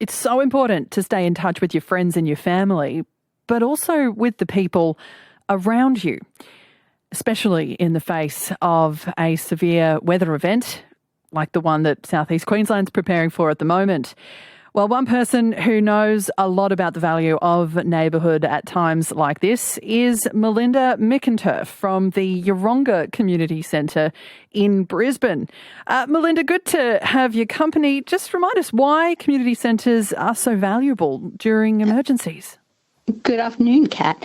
It's so important to stay in touch with your friends and your family, but also with the people around you, especially in the face of a severe weather event like the one that South East Queensland's preparing for at the moment. Well, one person who knows a lot about the value of neighbourhood at times like this is Melinda McInturff from the Yeronga Community Centre in Brisbane. Melinda, good to have your company. Just remind us why community centres are so valuable during emergencies. Good afternoon, Kat.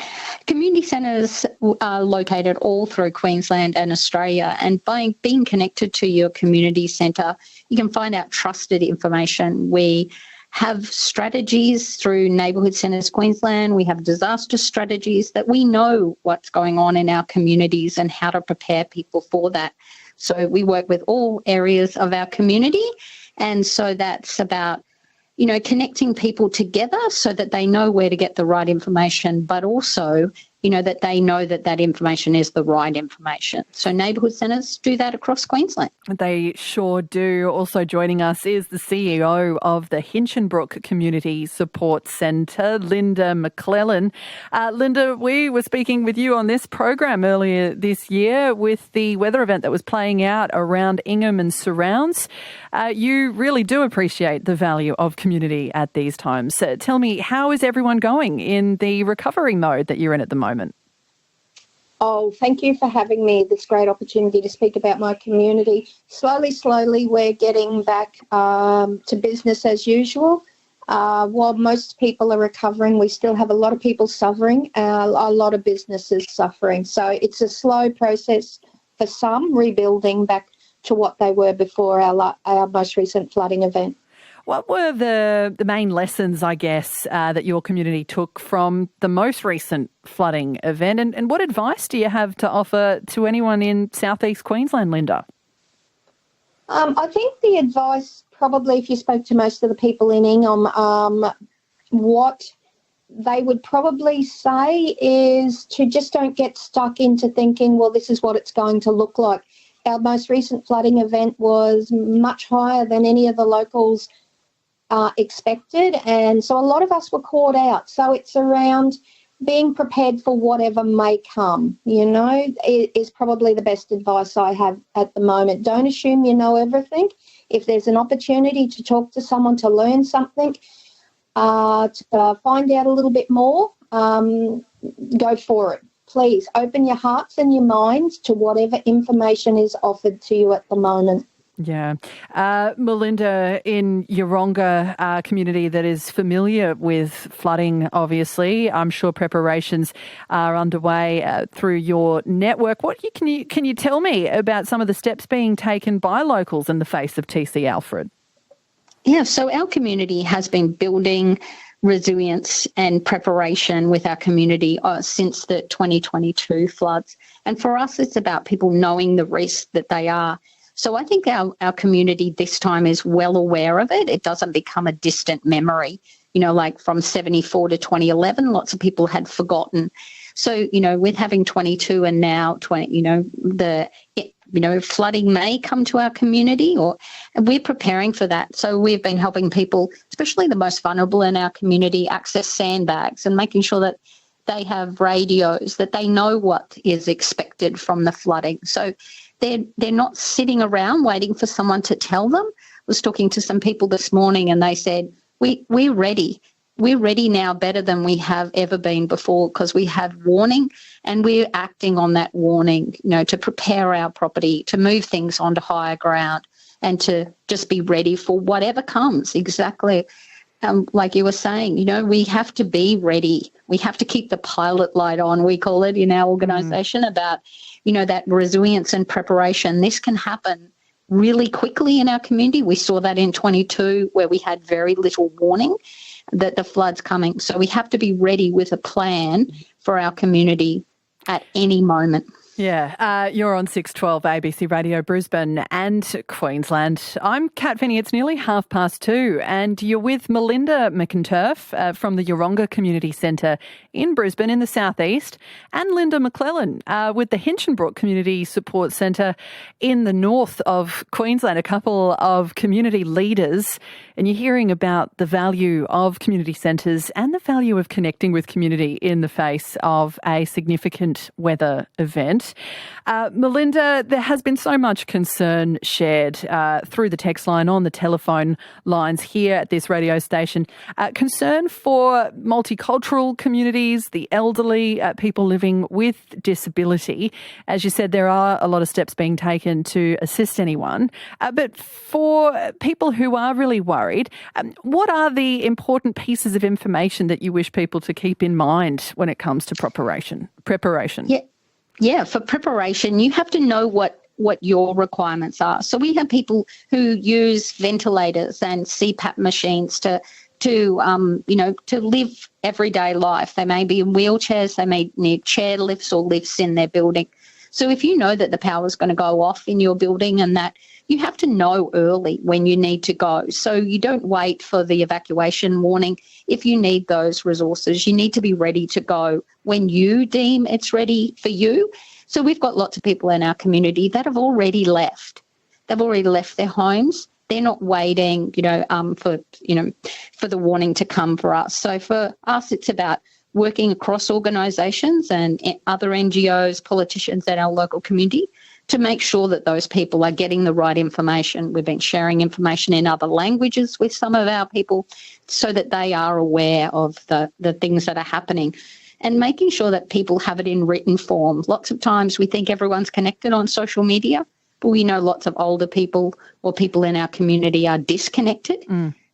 Community centres are located all through Queensland and Australia, and by being connected to your community centre, you can find out trusted information. We have strategies through Neighbourhood Centres Queensland. We have disaster strategies that we know what's going on in our communities and how to prepare people for that. So we work with all areas of our community, and so that's about connecting people together so that they know where to get the right information, but also, that they know that that information is the right information. So neighbourhood centres do that across Queensland. They sure do. Also joining us is the CEO of the Hinchinbrook Community Support Centre, Linda McClelland. Linda, we were speaking with you on this program earlier this year with the weather event that was playing out around Ingham and surrounds. You really do appreciate the value of community at these times. Tell me, how is everyone going in the recovery mode that you're in at the moment? Oh, thank you for having me, this great opportunity to speak about my community. Slowly, we're getting back to business as usual. While most people are recovering, we still have a lot of people suffering, a lot of businesses suffering. So it's a slow process for some, rebuilding back to what they were before our most recent flooding event. What were the main lessons, I guess, that your community took from the most recent flooding event? And what advice do you have to offer to anyone in South East Queensland, Linda? I think the advice, probably if you spoke to most of the people in Ingham, what they would probably say is to just don't get stuck into thinking, well, this is what it's going to look like. Our most recent flooding event was much higher than any of the locals expected, and so a lot of us were caught out. So it's around being prepared for whatever may come, is probably the best advice I have at the moment. Don't assume you know everything. If there's an opportunity to talk to someone, to learn something, to find out a little bit more, go for it. Please open your hearts and your minds to whatever information is offered to you at the moment. Yeah. Melinda, in Yeronga community that is familiar with flooding, obviously, I'm sure preparations are underway through your network. Can you tell me about some of the steps being taken by locals in the face of TC Alfred? Yeah, so our community has been building resilience and preparation with our community since the 2022 floods. And for us, it's about people knowing the risk that they are. So I think our community this time is well aware of it. It doesn't become a distant memory, like from 74 to 2011, lots of people had forgotten. So, with having 22 and now 20, flooding may come to our community, and we're preparing for that. So we've been helping people, especially the most vulnerable in our community, access sandbags and making sure that they have radios, that they know what is expected from the flooding. So they're not sitting around waiting for someone to tell them. I was talking to some people this morning and they said, we're ready. We're ready now better than we have ever been before because we have warning and we're acting on that warning, to prepare our property, to move things onto higher ground and to just be ready for whatever comes. Exactly. Like you were saying, we have to be ready. We have to keep the pilot light on, we call it in our organisation, about, that resilience and preparation. This can happen really quickly in our community. We saw that in 22 where we had very little warning that the flood's coming. So we have to be ready with a plan for our community at any moment. Yeah, you're on 612 ABC Radio Brisbane and Queensland. I'm Kat Feeney. It's nearly 2:30 and you're with Melinda McInturff from the Yeronga Community Centre in Brisbane in the southeast, and Linda McClelland with the Hinchinbrook Community Support Centre in the north of Queensland, a couple of community leaders. And you're hearing about the value of community centres and the value of connecting with community in the face of a significant weather event. Melinda, there has been so much concern shared through the text line, on the telephone lines here at this radio station. Concern for multicultural communities, the elderly, people living with disability. As you said, there are a lot of steps being taken to assist anyone. But for people who are really worried, what are the important pieces of information that you wish people to keep in mind when it comes to preparation? Yeah, for preparation, you have to know what your requirements are. So we have people who use ventilators and CPAP machines to live everyday life. They may be in wheelchairs, they may need chair lifts or lifts in their building. So if you know that the power is going to go off in your building and that, you have to know early when you need to go. So you don't wait for the evacuation warning. If you need those resources, you need to be ready to go when you deem it's ready for you. So we've got lots of people in our community that have already left. They've already left their homes. They're not waiting, for the warning to come for us. So for us, it's about working across organisations and other NGOs, politicians in our local community to make sure that those people are getting the right information. We've been sharing information in other languages with some of our people so that they are aware of the things that are happening, and making sure that people have it in written form. Lots of times we think everyone's connected on social media, but we know lots of older people or people in our community are disconnected.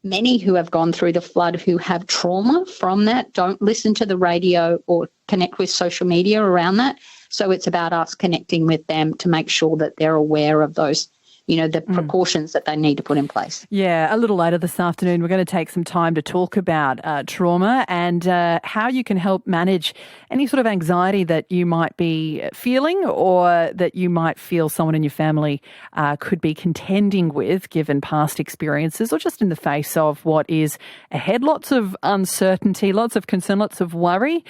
Many who have gone through the flood who have trauma from that don't listen to the radio or connect with social media around that. So it's about us connecting with them to make sure that they're aware of those, the precautions that they need to put in place. Yeah, a little later this afternoon, we're going to take some time to talk about trauma and how you can help manage any sort of anxiety that you might be feeling or that you might feel someone in your family could be contending with, given past experiences or just in the face of what is ahead. Lots of uncertainty, lots of concern, lots of worry.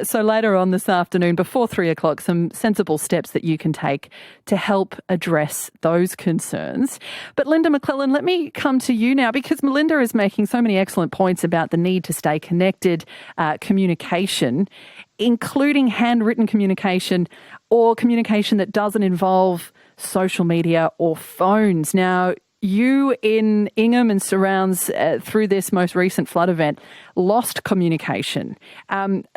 So later on this afternoon, before 3 o'clock, some sensible steps that you can take to help address those concerns. But Linda McClelland, let me come to you now, because Melinda is making so many excellent points about the need to stay connected, communication, including handwritten communication or communication that doesn't involve social media or phones. Now, you in Ingham and surrounds through this most recent flood event lost communication.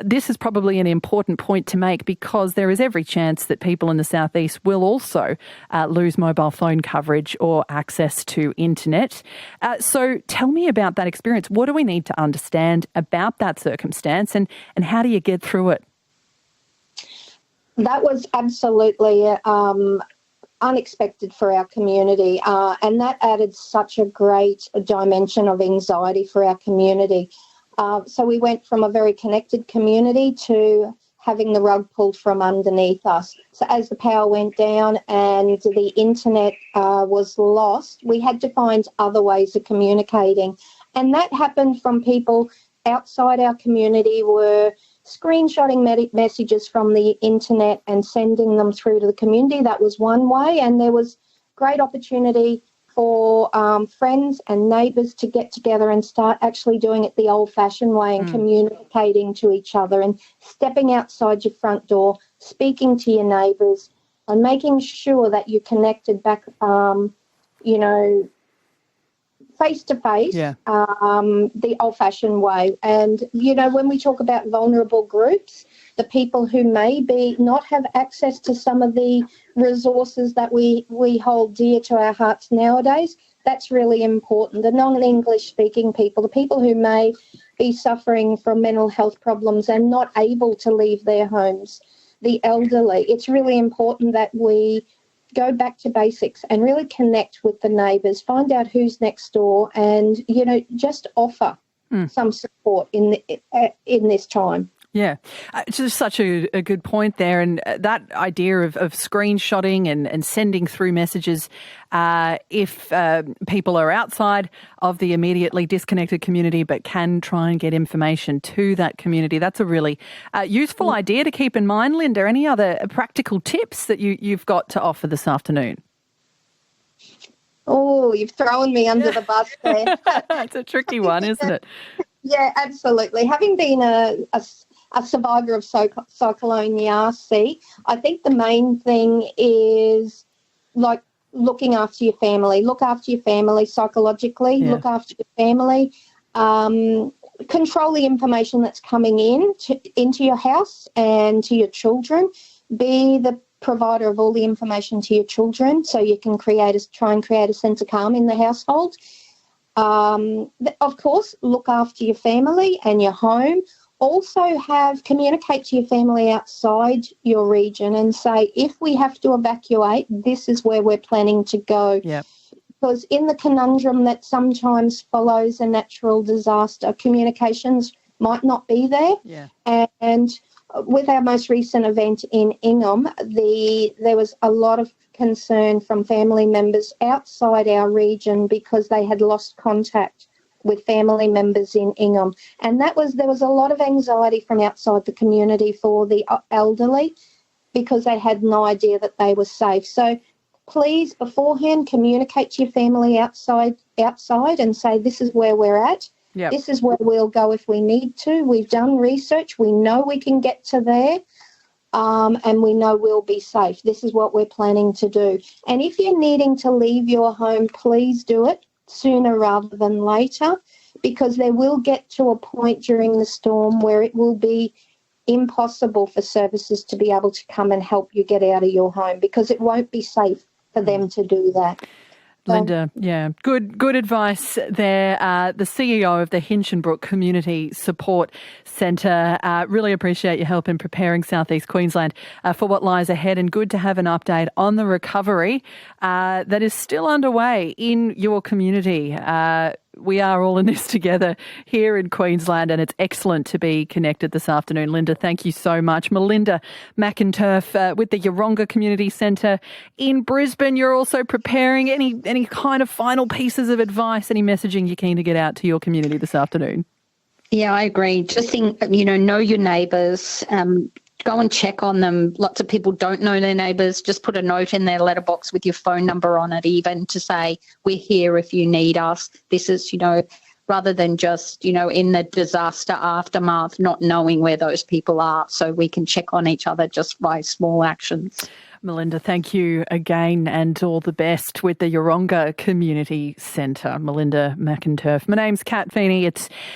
This is probably an important point to make, because there is every chance that people in the southeast will also lose mobile phone coverage or access to internet. So tell me about that experience. What do we need to understand about that circumstance, and how do you get through it? That was absolutely unexpected for our community, and that added such a great dimension of anxiety for our community. So we went from a very connected community to having the rug pulled from underneath us. So as the power went down and the internet was lost, we had to find other ways of communicating. And that happened from people outside our community were screenshotting messages from the internet and sending them through to the community. That was one way, and there was great opportunity for friends and neighbours to get together and start actually doing it the old-fashioned way and communicating to each other and stepping outside your front door, speaking to your neighbours and making sure that you connected back, face-to-face, the old-fashioned way. And, when we talk about vulnerable groups, the people who maybe not have access to some of the resources that we hold dear to our hearts nowadays, that's really important. The non-English speaking people, the people who may be suffering from mental health problems and not able to leave their homes, the elderly, it's really important that we go back to basics and really connect with the neighbours, find out who's next door and, just offer some support in this time. Yeah, it's just such a good point there. And that idea of screenshotting and sending through messages if people are outside of the immediately disconnected community but can try and get information to that community, that's a really useful idea to keep in mind. Linda, any other practical tips that you've got to offer this afternoon? Oh, you've thrown me under the bus there. It's a tricky one, isn't it? Yeah, absolutely. Having been a survivor of Cyclone Yasi, I think the main thing is like looking after your family. Look after your family psychologically. Yeah. Look after your family. Control the information that's coming into your house and to your children. Be the provider of all the information to your children so you can try and create a sense of calm in the household. Of course, look after your family and your home. Also communicate to your family outside your region and say, if we have to evacuate, this is where we're planning to go. Yep. Because in the conundrum that sometimes follows a natural disaster, communications might not be there. Yeah. And with our most recent event in Ingham, there was a lot of concern from family members outside our region because they had lost contact with family members in Ingham. And there was a lot of anxiety from outside the community for the elderly because they had no idea that they were safe. So please, beforehand, communicate to your family outside and say, this is where we're at. Yep. This is where we'll go if we need to. We've done research. We know we can get to there, and we know we'll be safe. This is what we're planning to do. And if you're needing to leave your home, please do it sooner rather than later, because there will get to a point during the storm where it will be impossible for services to be able to come and help you get out of your home because it won't be safe for them to do that. Linda, yeah, good advice there. The CEO of the Hinchinbrook Community Support Centre. Really appreciate your help in preparing South East Queensland for what lies ahead, and good to have an update on the recovery that is still underway in your community. We are all in this together here in Queensland, and it's excellent to be connected this afternoon. Linda, thank you so much. Melinda McInturff with the Yeronga Community Centre in Brisbane. You're also preparing any kind of final pieces of advice, any messaging you're keen to get out to your community this afternoon? Yeah, I agree. Just think, know your neighbours. Go and check on them. Lots of people don't know their neighbours. Just put a note in their letterbox with your phone number on it, even to say, we're here if you need us. This is, rather than just, in the disaster aftermath, not knowing where those people are, so we can check on each other just by small actions. Melinda, thank you again, and all the best with the Yeronga Community Centre. Melinda McInturff. My name's Kat Feeney. It's